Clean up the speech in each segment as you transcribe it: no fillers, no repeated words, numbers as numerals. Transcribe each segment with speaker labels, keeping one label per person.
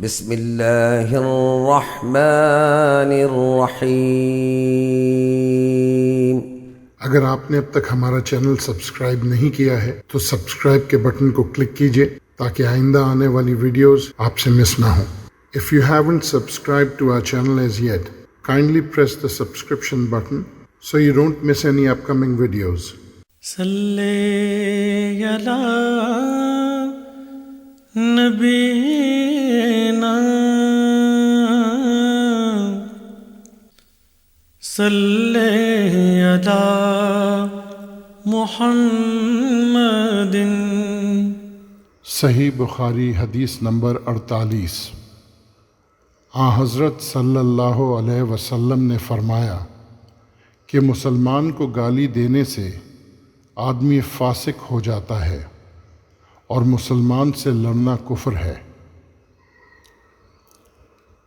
Speaker 1: بسم اللہ الرحمن الرحیم۔
Speaker 2: اگر آپ نے اب تک ہمارا چینل سبسکرائب نہیں کیا ہے تو سبسکرائب کے بٹن کو کلک کیجئے تاکہ آئندہ آنے والی ویڈیوز آپ سے مس نہ ہوں۔ If you haven't subscribed to our channel as yet, kindly press the subscription button so you don't miss any upcoming videos.
Speaker 3: صلی علی نبینا صلی علی محمد۔
Speaker 2: صحیح بخاری حدیث نمبر 48۔ حضرت صلی اللہ علیہ وسلم نے فرمایا کہ مسلمان کو گالی دینے سے آدمی فاسق ہو جاتا ہے اور مسلمان سے لڑنا کفر ہے۔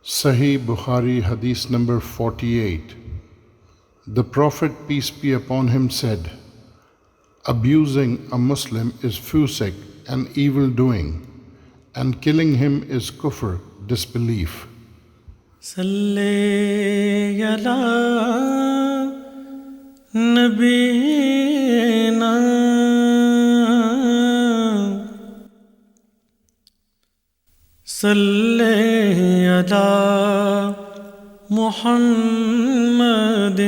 Speaker 2: صحیح بخاری حدیث number 48۔ The Prophet, peace be upon him, said, "Abusing a Muslim is fusiq and evil doing, and killing him is kufr, disbelief."
Speaker 3: صلی علی نبینا صلی علی محمد۔